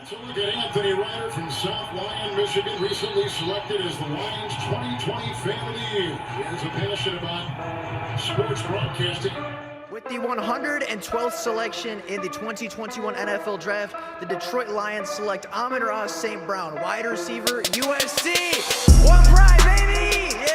So look at Anthony Ryder from South Lyon, Michigan, recently selected as the Lions 2020 Fan of the Year. He has a passion about sports broadcasting. With the 112th selection in the 2021 NFL Draft, the Detroit Lions select Amon-Ra St. Brown, wide receiver, USC. One pride, baby! Yeah!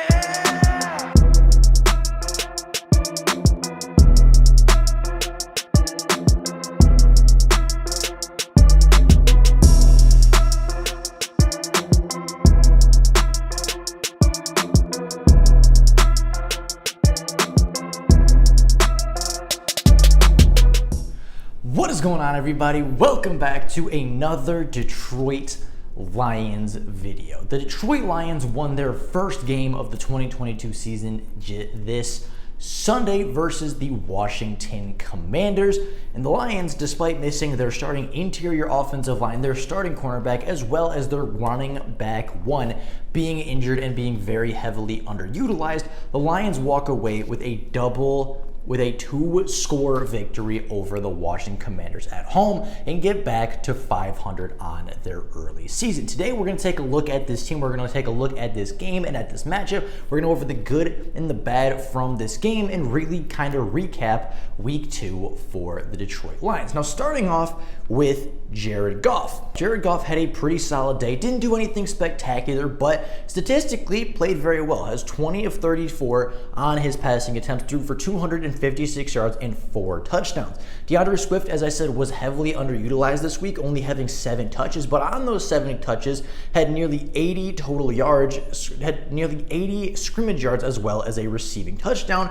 What is going on, everybody? Welcome back to another Detroit Lions video. The Detroit Lions won their first game of the 2022 season this Sunday versus the Washington Commanders. And the Lions, despite missing their starting interior offensive line, their starting cornerback, as well as their running back one being injured and being very heavily underutilized, the Lions walk away with a two-score victory over the Washington Commanders at home and get back to 500 on their early season. Today, we're going to take a look at this team. We're going to take a look at this game and at this matchup. We're going to go over the good and the bad from this game and really kind of recap week 2 for the Detroit Lions. Now, starting off with Jared Goff. Jared Goff had a pretty solid day. Didn't do anything spectacular, but statistically played very well. Has 20 of 34 on his passing attempts, threw for 256 yards and 4 touchdowns. DeAndre Swift, as I said, was heavily underutilized this week, only having 7 touches, but on those 7 touches, had nearly 80 total yards, had nearly 80 scrimmage yards, as well as a receiving touchdown.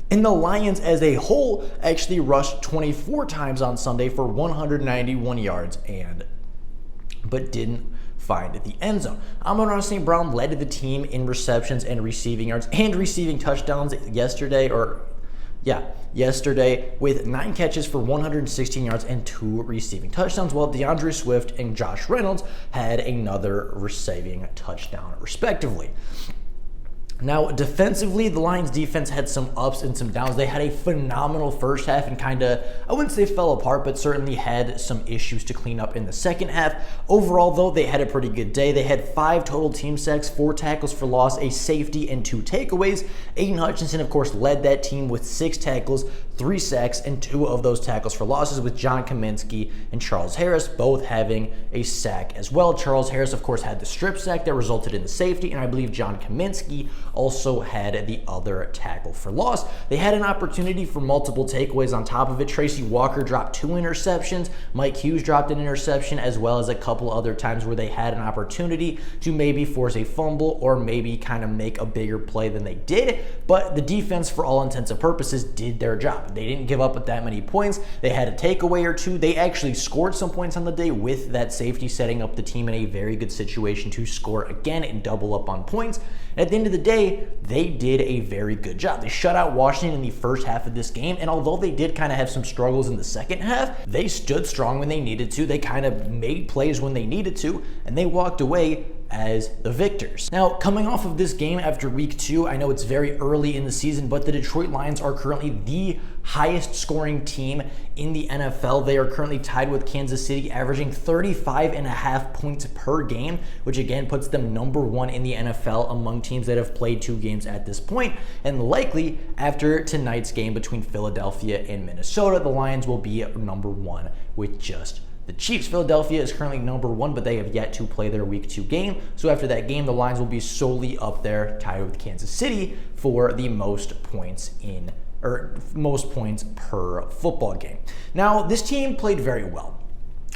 And the Lions as a whole actually rushed 24 times on Sunday for 191 yards but didn't find the end zone. Amon-Ra St. Brown led the team in receptions and receiving yards and receiving touchdowns yesterday with 9 catches for 116 yards and 2 receiving touchdowns, while DeAndre Swift and Josh Reynolds had another receiving touchdown respectively. Now, defensively, the Lions defense had some ups and some downs. They had a phenomenal first half and kind of, I wouldn't say fell apart, but certainly had some issues to clean up in the second half. Overall, though, they had a pretty good day. They had 5 total team sacks, 4 tackles for loss, a safety, and 2 takeaways. Aiden Hutchinson, of course, led that team with 6 tackles, 3 sacks, and 2 of those tackles for losses, with John Kaminsky and Charles Harris both having a sack as well. Charles Harris, of course, had the strip sack that resulted in the safety, and I believe John Kaminsky also had the other tackle for loss. They had an opportunity for multiple takeaways on top of it. Tracy Walker dropped 2 interceptions. Mike Hughes dropped an interception, as well as a couple other times where they had an opportunity to maybe force a fumble or maybe kind of make a bigger play than they did. But the defense, for all intents and purposes, did their job. They didn't give up with that many points. They had a takeaway or 2. They actually scored some points on the day with that safety, setting up the team in a very good situation to score again and double up on points. And at the end of the day, they did a very good job. They shut out Washington in the first half of this game, and although they did kind of have some struggles in the second half, they stood strong when they needed to. They kind of made plays when they needed to, and they walked away as the victors. Now, coming off of this game after week 2, I know it's very early in the season, but the Detroit Lions are currently the highest scoring team in the NFL. They are currently tied with Kansas City, averaging 35.5 points per game, which again puts them number 1 in the NFL among teams that have played 2 games at this point. And likely after tonight's game between Philadelphia and Minnesota, the Lions will be number 1 with just the Chiefs. Philadelphia is currently number 1, but they have yet to play their week 2 game. So after that game, the Lions will be solely up there, tied with Kansas City for the most points per football game. Now, this team played very well.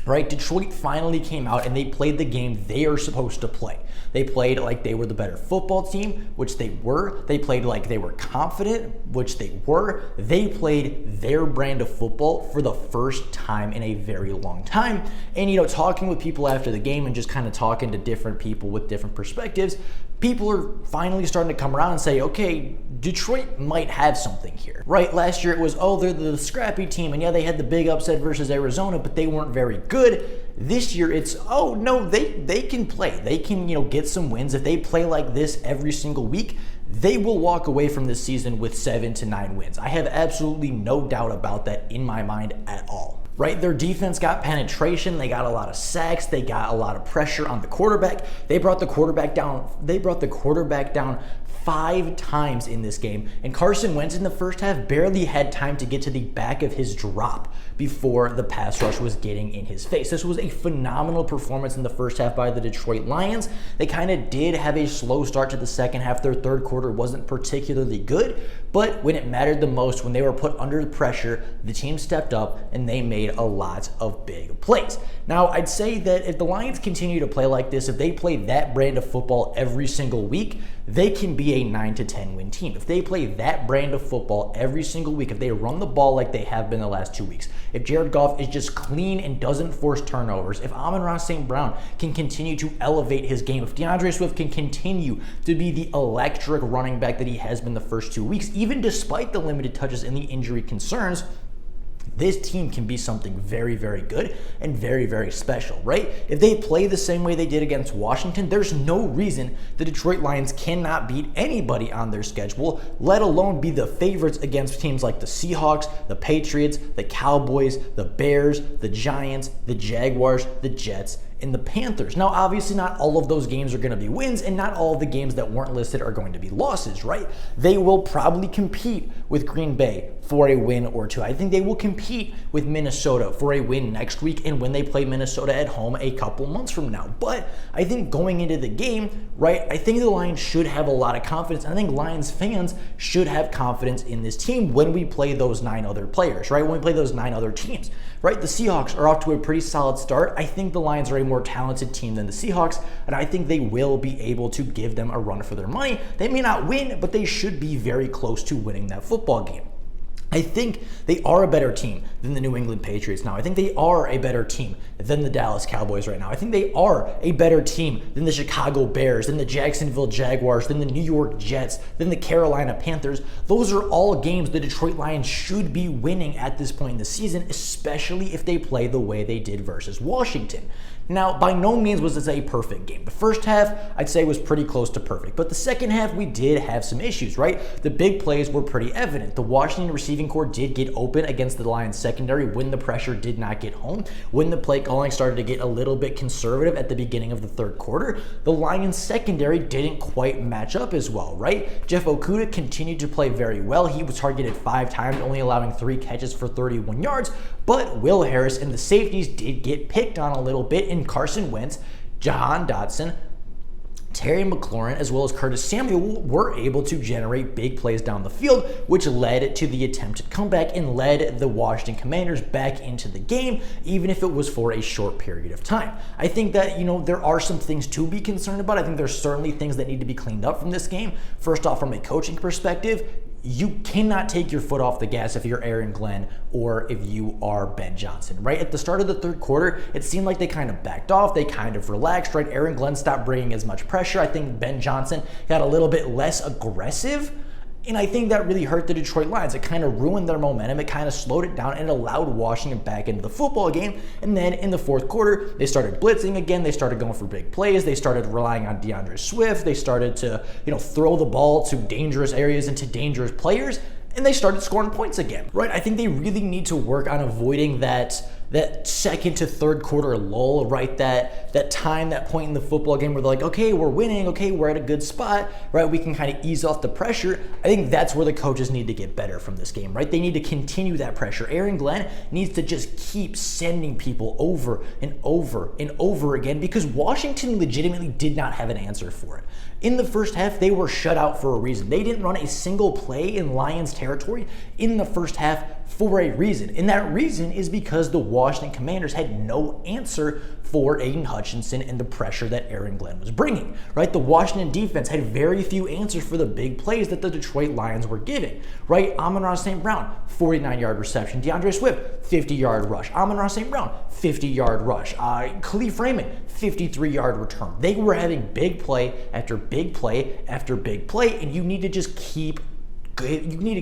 Right? Detroit finally came out and they played the game they are supposed to play. They played like they were the better football team, which they were. They played like they were confident, which they were. They played their brand of football for the first time in a very long time. And, talking with people after the game and just kind of talking to different people with different perspectives, people are finally starting to come around and say, okay, Detroit might have something here, right? Last year it was, they're the scrappy team, and yeah, they had the big upset versus Arizona, but they weren't very good. This year it's, no, they can play. They can, get some wins. If they play like this every single week, they will walk away from this season with 7 to 9 wins. I have absolutely no doubt about that in my mind at all. right? Their defense got penetration, they got a lot of sacks, they got a lot of pressure on the quarterback. They brought the quarterback down 5 times in this game, and Carson Wentz in the first half barely had time to get to the back of his drop before the pass rush was getting in his face. This was a phenomenal performance in the first half by the Detroit Lions. They kind of did have a slow start to the second half. Their third quarter wasn't particularly good, but when it mattered the most, when they were put under pressure, the team stepped up and they made a lot of big plays. Now, I'd say that if the Lions continue to play like this, if they play that brand of football every single week, they can be a 9 to 10 win team. If they play that brand of football every single week, if they run the ball like they have been the last 2 weeks, if Jared Goff is just clean and doesn't force turnovers, if Amon-Ra St. Brown can continue to elevate his game, if DeAndre Swift can continue to be the electric running back that he has been the first 2 weeks, even despite the limited touches and the injury concerns, this team can be something very, very good and very, very special, right? If they play the same way they did against Washington, there's no reason the Detroit Lions cannot beat anybody on their schedule, let alone be the favorites against teams like the Seahawks, the Patriots, the Cowboys, the Bears, the Giants, the Jaguars, the Jets, and the Panthers. Now, obviously, not all of those games are going to be wins, and not all of the games that weren't listed are going to be losses, right? They will probably compete with Green Bay for a win or two. I think they will compete with Minnesota for a win next week and when they play Minnesota at home a couple months from now. But I think going into the game, right, I think the Lions should have a lot of confidence. And I think Lions fans should have confidence in this team when we play those 9 other players, right? When we play those 9 other teams, right? The Seahawks are off to a pretty solid start. I think the Lions are a more talented team than the Seahawks, and I think they will be able to give them a run for their money. They may not win, but they should be very close to winning that football game. I think they are a better team than the New England Patriots now. I think they are a better team than the Dallas Cowboys right now. I think they are a better team than the Chicago Bears, than the Jacksonville Jaguars, than the New York Jets, than the Carolina Panthers. Those are all games the Detroit Lions should be winning at this point in the season, especially if they play the way they did versus Washington. Now, by no means was this a perfect game. The first half, I'd say, was pretty close to perfect. But the second half, we did have some issues, right? The big plays were pretty evident. The Washington receiving corps did get open against the Lions secondary when the pressure did not get home. When the play calling started to get a little bit conservative at the beginning of the third quarter, the Lions secondary didn't quite match up as well, right? Jeff Okudah continued to play very well. He was targeted 5 times, only allowing 3 catches for 31 yards. But Will Harris and the safeties did get picked on a little bit, and Carson Wentz, Jahan Dotson, Terry McLaurin, as well as Curtis Samuel were able to generate big plays down the field, which led to the attempted comeback and led the Washington Commanders back into the game, even if it was for a short period of time. I think that, there are some things to be concerned about. I think there's certainly things that need to be cleaned up from this game. First off, from a coaching perspective, you cannot take your foot off the gas if you're Aaron Glenn or if you are Ben Johnson, right? At the start of the third quarter, it seemed like they kind of backed off. They kind of relaxed, right? Aaron Glenn stopped bringing as much pressure. I think Ben Johnson got a little bit less aggressive. And I think that really hurt the Detroit Lions. It kind of ruined their momentum. It kind of slowed it down and allowed Washington back into the football game. And then in the fourth quarter, they started blitzing again. They started going for big plays. They started relying on DeAndre Swift. They started to, throw the ball to dangerous areas and to dangerous players. And they started scoring points again, right? I think they really need to work on avoiding that second to third quarter lull, right? That time, that point in the football game where they're like, okay, we're winning, okay, we're at a good spot, right? We can kind of ease off the pressure. I think that's where the coaches need to get better from this game, right? They need to continue that pressure. Aaron Glenn needs to just keep sending people over and over and over again because Washington legitimately did not have an answer for it. In the first half, they were shut out for a reason. They didn't run a single play in Lions territory in the first half for a reason. And that reason is because the Washington Commanders had no answer for Aiden Hutchinson and the pressure that Aaron Glenn was bringing, right? The Washington defense had very few answers for the big plays that the Detroit Lions were giving, right? Amon-Ra St. Brown, 49-yard reception. DeAndre Swift, 50-yard rush. Amon-Ra St. Brown, 50-yard rush. Khalif Raymond, 53-yard return. They were having big play after big play after big play, and you need to just keep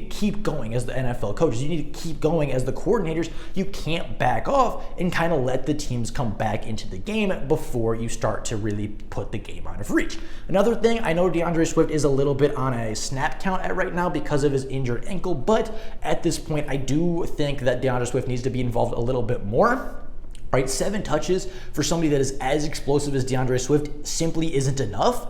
keep going as the NFL coaches. You need to keep going as the coordinators. You can't back off and kind of let the teams come back into the game before you start to really put the game out of reach. Another thing, I know DeAndre Swift is a little bit on a snap count at right now because of his injured ankle, but at this point, I do think that DeAndre Swift needs to be involved a little bit more. Right, 7 touches for somebody that is as explosive as DeAndre Swift simply isn't enough.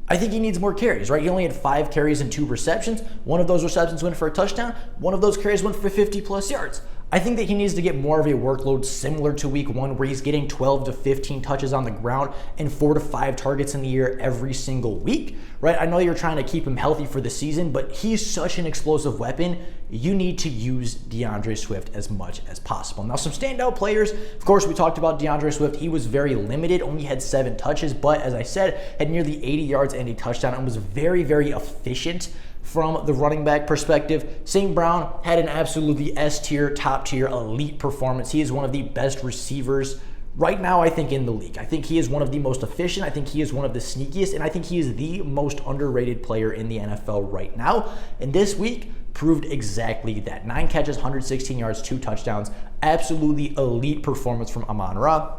I think he needs more carries, right? He only had 5 carries and 2 receptions. One of those receptions went for a touchdown. One of those carries went for 50 plus yards. I think that he needs to get more of a workload similar to week 1 where he's getting 12 to 15 touches on the ground and 4 to 5 targets in the air every single week, right? I know you're trying to keep him healthy for the season, but he's such an explosive weapon. You need to use DeAndre Swift as much as possible. Now, some standout players, of course, we talked about DeAndre Swift. He was very limited, only had 7 touches, but as I said, had nearly 80 yards and a touchdown and was very, very efficient from the running back perspective. St. Brown had an absolutely S-tier, top-tier, elite performance. He is one of the best receivers right now, I think, in the league. I think he is one of the most efficient. I think he is one of the sneakiest, and I think he is the most underrated player in the NFL right now. And this week proved exactly that. 9 catches, 116 yards, 2 touchdowns. Absolutely elite performance from Amon-Ra.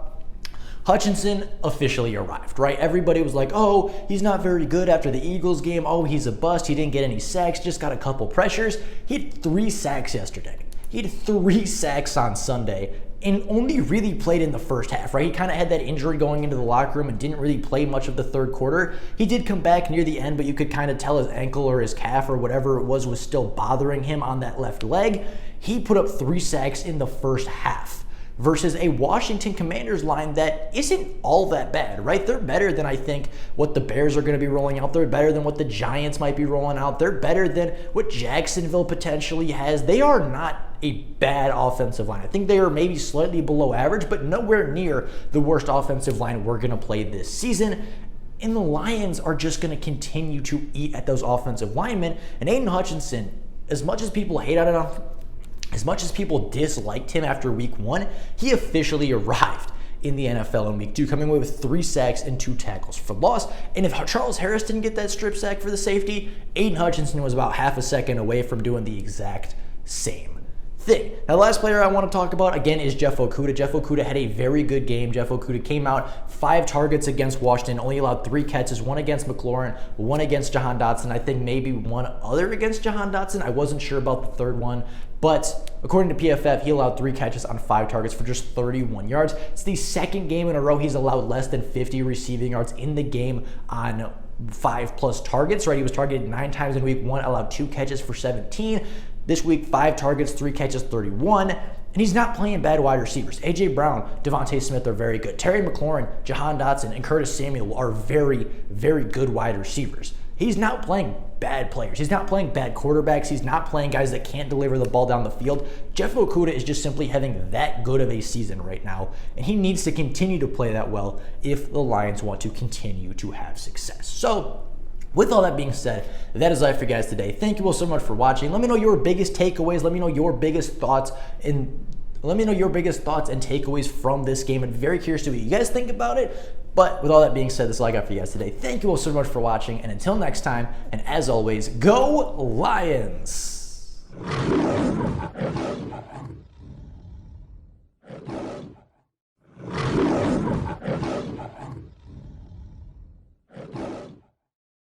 Hutchinson officially arrived, right? Everybody was like, oh, he's not very good after the Eagles game. Oh, he's a bust. He didn't get any sacks, just got a couple pressures. He had 3 sacks yesterday. He had 3 sacks on Sunday and only really played in the first half, right? He kind of had that injury going into the locker room and didn't really play much of the third quarter. He did come back near the end, but you could kind of tell his ankle or his calf or whatever it was still bothering him on that left leg. He put up 3 sacks in the first half versus a Washington Commanders line that isn't all that bad, right? They're better than I think what the Bears are going to be rolling out. They're better than what the Giants might be rolling out. They're better than what Jacksonville potentially has. They are not a bad offensive line. I think they are maybe slightly below average, but nowhere near the worst offensive line we're going to play this season. And the Lions are just going to continue to eat at those offensive linemen. And Aiden Hutchinson, as much as people hate on it, as much as people disliked him after week 1, he officially arrived in the NFL in week 2, coming away with 3 sacks and 2 tackles for loss. And if Charles Harris didn't get that strip sack for the safety, Aiden Hutchinson was about half a second away from doing the exact same thing. Now, the last player I want to talk about, again, is Jeff Okudah. Jeff Okudah had a very good game. Jeff Okudah came out 5 targets against Washington, only allowed 3 catches, 1 against McLaurin, 1 against Jahan Dotson. I think maybe 1 other against Jahan Dotson. I wasn't sure about the third one. But according to PFF, he allowed 3 catches on 5 targets for just 31 yards. It's the second game in a row he's allowed less than 50 receiving yards in the game on 5+ targets, right? He was targeted 9 times in week 1, allowed 2 catches for 17. This week, 5 targets, 3 catches, 31. And he's not playing bad wide receivers. A.J. Brown, Devontae Smith are very good. Terry McLaurin, Jahan Dotson, and Curtis Samuel are very, very good wide receivers. He's not playing bad players. He's not playing bad quarterbacks. He's not playing guys that can't deliver the ball down the field. Jeff Okudah is just simply having that good of a season right now, and he needs to continue to play that well if the Lions want to continue to have success. So, with all that being said, that is all for you guys today. Thank you all so much for watching. Let me know your biggest takeaways. Let me know your biggest thoughts and takeaways from this game. I'm very curious to what you guys think about it. But with all that being said, this is all I got for you guys today. Thank you all so much for watching. And until next time, and as always, go Lions!